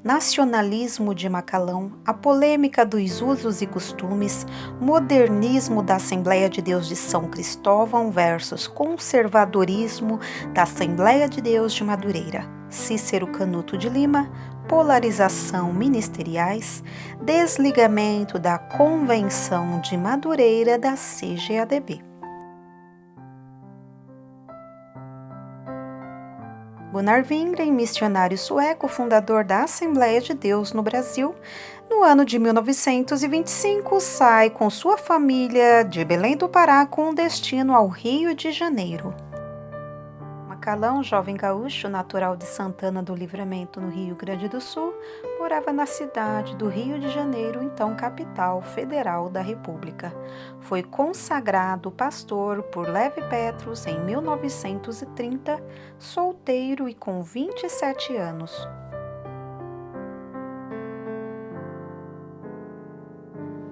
nacionalismo de Macalão, a polêmica dos usos e costumes, modernismo da Assembleia de Deus de São Cristóvão versus conservadorismo da Assembleia de Deus de Madureira, Cícero Canuto de Lima, polarização ministeriais, desligamento da Convenção de Madureira da CGADB. Gunnar Wingren, missionário sueco, fundador da Assembleia de Deus no Brasil, no ano de 1925 sai com sua família de Belém do Pará com destino ao Rio de Janeiro. Macalão, jovem gaúcho, natural de Santana do Livramento, no Rio Grande do Sul, morava na cidade do Rio de Janeiro, então capital federal da República. Foi consagrado pastor por Levi Petrus em 1930, solteiro e com 27 anos.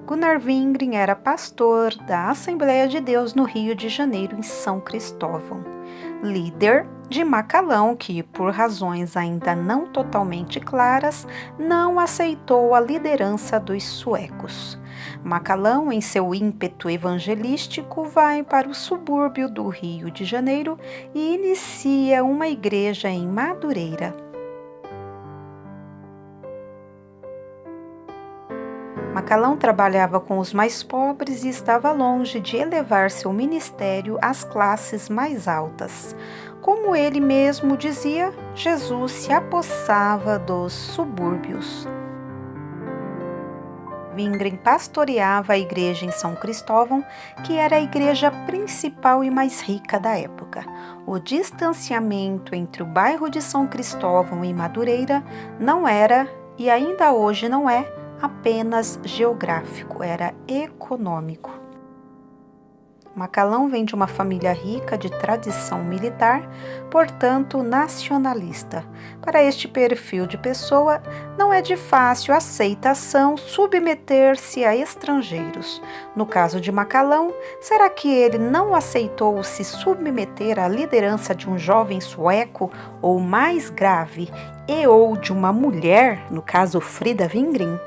Gunnar Wingren era pastor da Assembleia de Deus no Rio de Janeiro, em São Cristóvão. Líder de Macalão, que, por razões ainda não totalmente claras, não aceitou a liderança dos suecos. Macalão, em seu ímpeto evangelístico, vai para o subúrbio do Rio de Janeiro e inicia uma igreja em Madureira. Macalão trabalhava com os mais pobres e estava longe de elevar seu ministério às classes mais altas. Como ele mesmo dizia, Jesus se apossava dos subúrbios. Wingren pastoreava a igreja em São Cristóvão, que era a igreja principal e mais rica da época. O distanciamento entre o bairro de São Cristóvão e Madureira não era, e ainda hoje não é, apenas geográfico, era econômico. Macalão vem de uma família rica de tradição militar, portanto nacionalista. Para este perfil de pessoa, não é de fácil aceitação submeter-se a estrangeiros. No caso de Macalão, será que ele não aceitou se submeter à liderança de um jovem sueco, ou mais grave, ou de uma mulher, no caso Frida Wingren?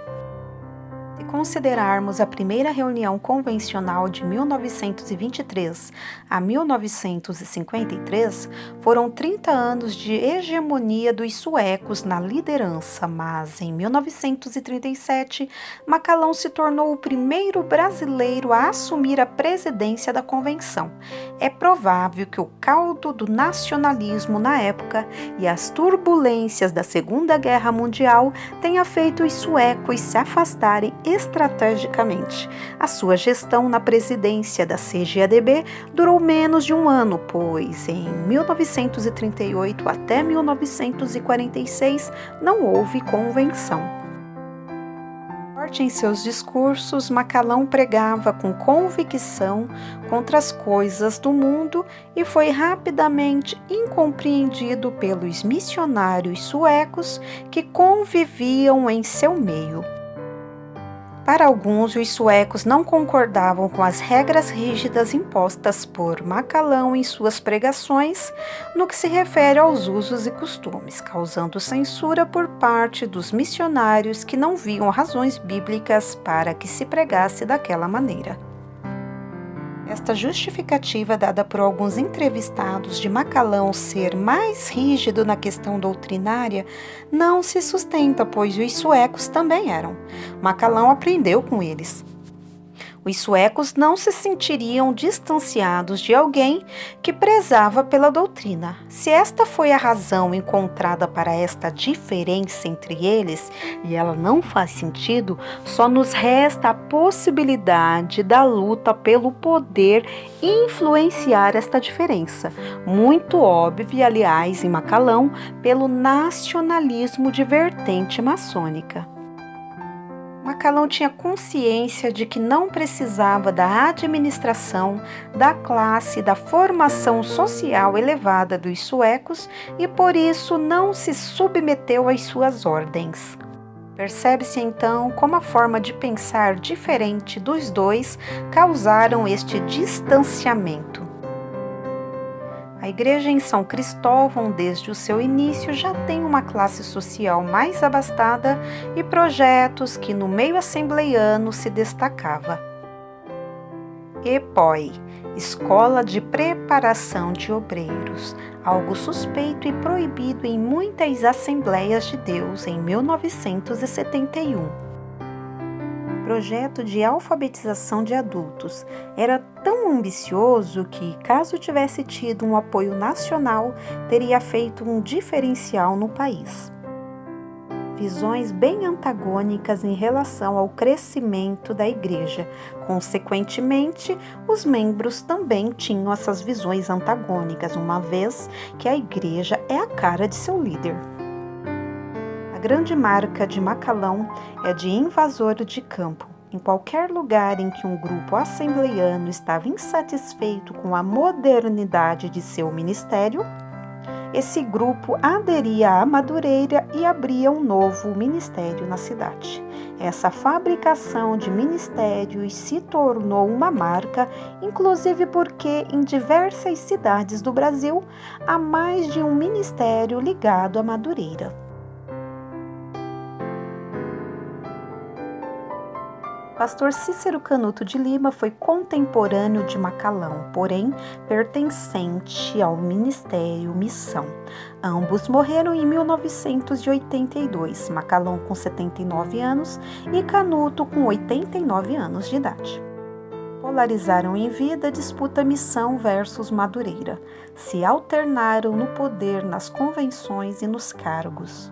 Se considerarmos a primeira reunião convencional de 1923 a 1953, foram 30 anos de hegemonia dos suecos na liderança, mas em 1937, Macalão se tornou o primeiro brasileiro a assumir a presidência da convenção. É provável que o caldo do nacionalismo na época e as turbulências da Segunda Guerra Mundial tenha feito os suecos se afastarem estrategicamente. A sua gestão na presidência da CGADB durou menos de um ano, pois em 1938 até 1946 não houve convenção. Forte em seus discursos, Macalão pregava com convicção contra as coisas do mundo e foi rapidamente incompreendido pelos missionários suecos que conviviam em seu meio. Para alguns, os suecos não concordavam com as regras rígidas impostas por Macalão em suas pregações no que se refere aos usos e costumes, causando censura por parte dos missionários que não viam razões bíblicas para que se pregasse daquela maneira. Esta justificativa dada por alguns entrevistados de Macalão ser mais rígido na questão doutrinária não se sustenta, pois os suecos também eram. Macalão aprendeu com eles. Os suecos não se sentiriam distanciados de alguém que prezava pela doutrina. Se esta foi a razão encontrada para esta diferença entre eles, e ela não faz sentido, só nos resta a possibilidade da luta pelo poder influenciar esta diferença, muito óbvia, aliás, em Macalão, pelo nacionalismo de vertente maçônica. Macalão tinha consciência de que não precisava da administração, da classe e da formação social elevada dos suecos e por isso não se submeteu às suas ordens. Percebe-se então como a forma de pensar diferente dos dois causaram este distanciamento. A A igreja em São Cristóvão, desde o seu início, já tem uma classe social mais abastada e projetos que no meio assembleiano se destacava. EPOI, Escola de Preparação de Obreiros, algo suspeito e proibido em muitas Assembleias de Deus em 1971. Projeto de alfabetização de adultos era tão ambicioso que, caso tivesse tido um apoio nacional, teria feito um diferencial no país. Visões bem antagônicas em relação ao crescimento da igreja. Consequentemente, os membros também tinham essas visões antagônicas, uma vez que a igreja é a cara de seu líder. A grande marca de Macalão é de invasor de campo. Em qualquer lugar em que um grupo assembleiano estava insatisfeito com a modernidade de seu ministério, esse grupo aderia à Madureira e abria um novo ministério na cidade. Essa fabricação de ministérios se tornou uma marca, inclusive porque em diversas cidades do Brasil há mais de um ministério ligado à Madureira. Pastor Cícero Canuto de Lima foi contemporâneo de Macalão, porém pertencente ao Ministério Missão. Ambos morreram em 1982, Macalão com 79 anos e Canuto com 89 anos de idade. Polarizaram em vida a disputa Missão versus Madureira. Se alternaram no poder, nas convenções e nos cargos.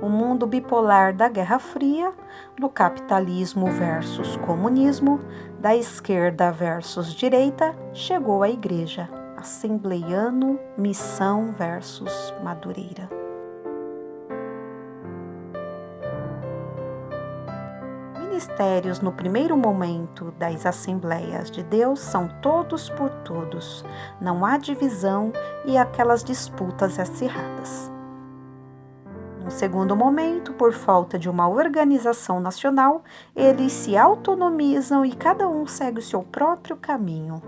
O mundo bipolar da Guerra Fria, do capitalismo versus comunismo, da esquerda versus direita, chegou à igreja. Assembleiano, Missão versus Madureira. Ministérios no primeiro momento das Assembleias de Deus são todos por todos. Não há divisão e aquelas disputas acirradas. No segundo momento, por falta de uma organização nacional, eles se autonomizam e cada um segue o seu próprio caminho.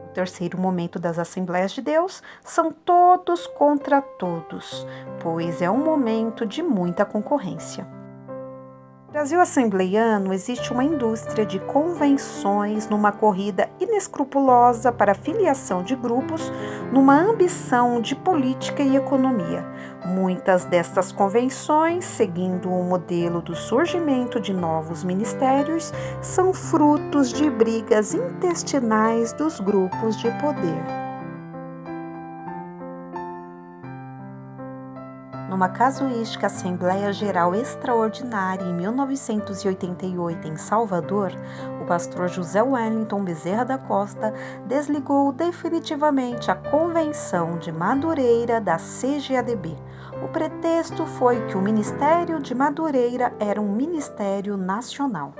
No terceiro momento das Assembleias de Deus, são todos contra todos, pois é um momento de muita concorrência. No Brasil assembleiano existe uma indústria de convenções numa corrida inescrupulosa para a filiação de grupos, numa ambição de política e economia. Muitas destas convenções, seguindo o modelo do surgimento de novos ministérios, são frutos de brigas intestinais dos grupos de poder. Numa casuística Assembleia Geral Extraordinária em 1988 em Salvador, o pastor José Wellington Bezerra da Costa desligou definitivamente a Convenção de Madureira da CGADB. O pretexto foi que o Ministério de Madureira era um ministério nacional.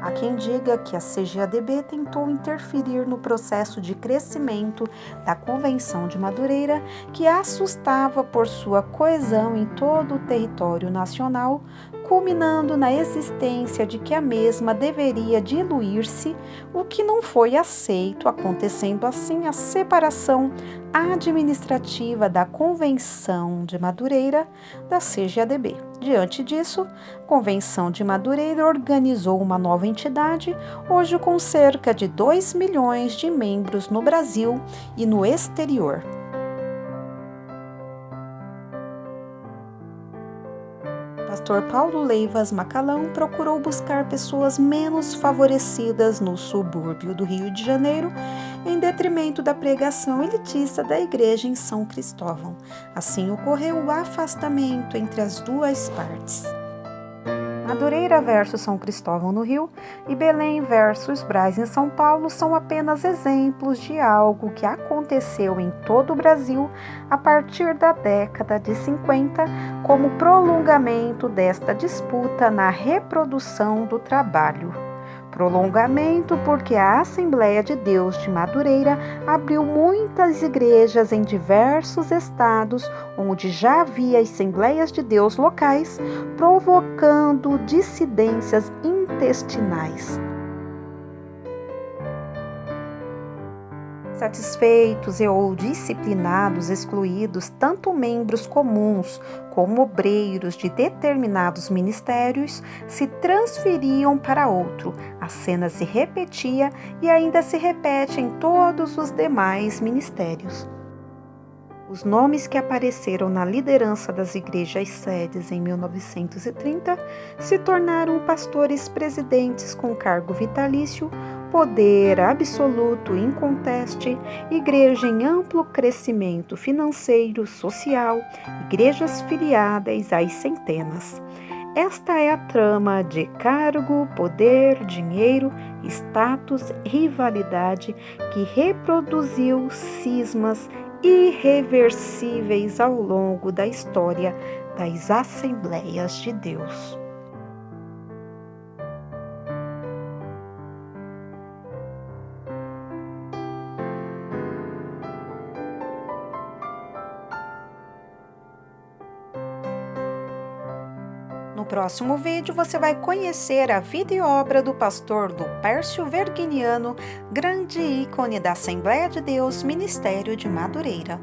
Há quem diga que a CGADB tentou interferir no processo de crescimento da Convenção de Madureira, que assustava por sua coesão em todo o território nacional, culminando na existência de que a mesma deveria diluir-se, o que não foi aceito, acontecendo assim a separação administrativa da Convenção de Madureira da CGADB. Diante disso, a Convenção de Madureira organizou uma nova entidade, hoje com cerca de 2 milhões de membros no Brasil e no exterior. Pastor Paulo Leivas Macalão procurou buscar pessoas menos favorecidas no subúrbio do Rio de Janeiro, em detrimento da pregação elitista da igreja em São Cristóvão. Assim ocorreu o afastamento entre as duas partes. Madureira versus São Cristóvão no Rio e Belém versus Brás em São Paulo são apenas exemplos de algo que aconteceu em todo o Brasil a partir da década de 50 como prolongamento desta disputa na reprodução do trabalho. Prolongamento porque a Assembleia de Deus de Madureira abriu muitas igrejas em diversos estados onde já havia Assembleias de Deus locais, provocando dissidências intestinais. Satisfeitos e ou disciplinados, excluídos, tanto membros comuns como obreiros de determinados ministérios se transferiam para outro. A cena se repetia e ainda se repete em todos os demais ministérios. Os nomes que apareceram na liderança das igrejas sedes em 1930 se tornaram pastores presidentes com cargo vitalício, poder absoluto inconteste, igreja em amplo crescimento financeiro, social, igrejas filiadas às centenas. Esta é a trama de cargo, poder, dinheiro, status, rivalidade que reproduziu cismas irreversíveis ao longo da história das Assembleias de Deus. No próximo vídeo você vai conhecer a vida e obra do pastor Lupércio Verginiano, grande ícone da Assembleia de Deus, Ministério de Madureira.